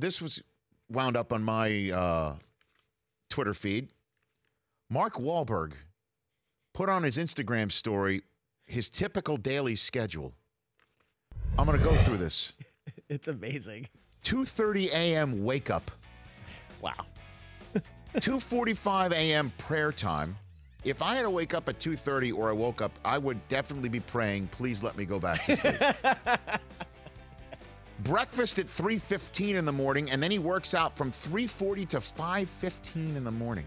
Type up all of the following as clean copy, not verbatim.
this was wound up on my Twitter feed. Mark Wahlberg put on his Instagram story his typical daily schedule. I'm going to go through this. It's amazing. 2:30 a.m. wake up. Wow. 2:45 a.m. prayer time. If I had to wake up at 2:30 or I woke up, I would definitely be praying, please let me go back to sleep. Breakfast at 3:15 in the morning, and then he works out from 3:40 to 5:15 in the morning.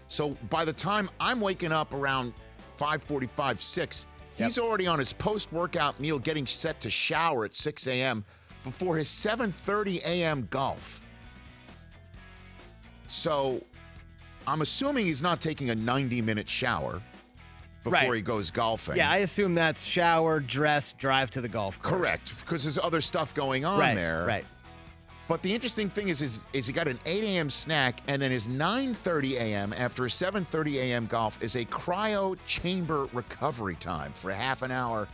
So by the time I'm waking up around 5:45, 6, he's already on his post-workout meal getting set to shower at 6 a.m. before his 7:30 a.m. golf. So I'm assuming he's not taking a 90-minute shower before he goes golfing. Yeah, I assume that's shower, dress, drive to the golf course. Correct, because there's other stuff going on there. Right. But the interesting thing is he got an 8 a.m. snack, and then his 9:30 a.m. after his 7:30 a.m. golf is a cryo chamber recovery time for half an hour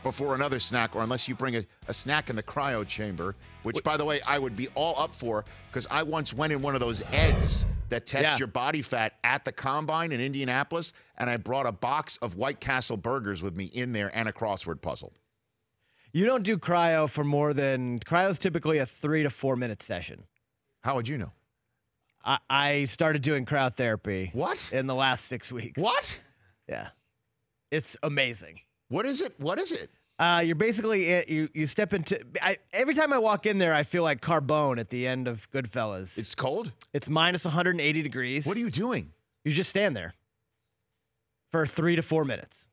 before another snack, or unless you bring a snack in the cryo chamber, which, by the way, I would be all up for, because I once went in one of those eggs that test your body fat at the Combine in Indianapolis, and I brought a box of White Castle burgers with me in there and a crossword puzzle. You don't do cryo for more than, cryo's typically a 3 to 4 minute session. How would you know? I started doing cryotherapy. What? In the last 6 weeks. What? Yeah. It's amazing. What is it? What is it? You're basically, you step into, every time I walk in there, I feel like Carbone at the end of Goodfellas. It's cold? It's minus 180 degrees. What are you doing? You just stand there for 3 to 4 minutes.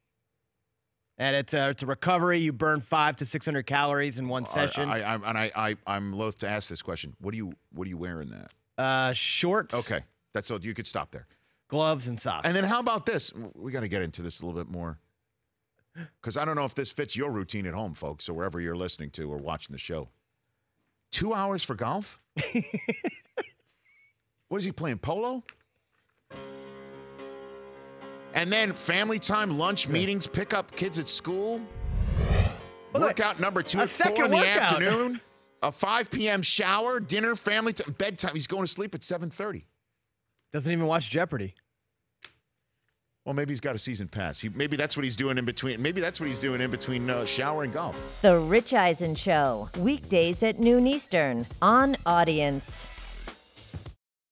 And it's a recovery. You burn 500 to 600 calories in one session. I'm loath to ask this question. What do you wear in that? Shorts. Okay. That's all. You could stop there. Gloves and socks. And then how about this? We got to get into this a little bit more, because I don't know if this fits your routine at home, folks, or wherever you're listening to or watching the show. 2 hours for golf? What is he playing, polo? And then family time, lunch, meetings, pick up kids at school. Workout number 2 at 4 in the afternoon. A 5 p.m. shower, dinner, family time, bedtime. He's going to sleep at 7:30. Doesn't even watch Jeopardy. Well, maybe he's got a season pass. Maybe that's what he's doing in between. Maybe that's what he's doing in between shower and golf. The Rich Eisen Show, weekdays at noon Eastern on Audience.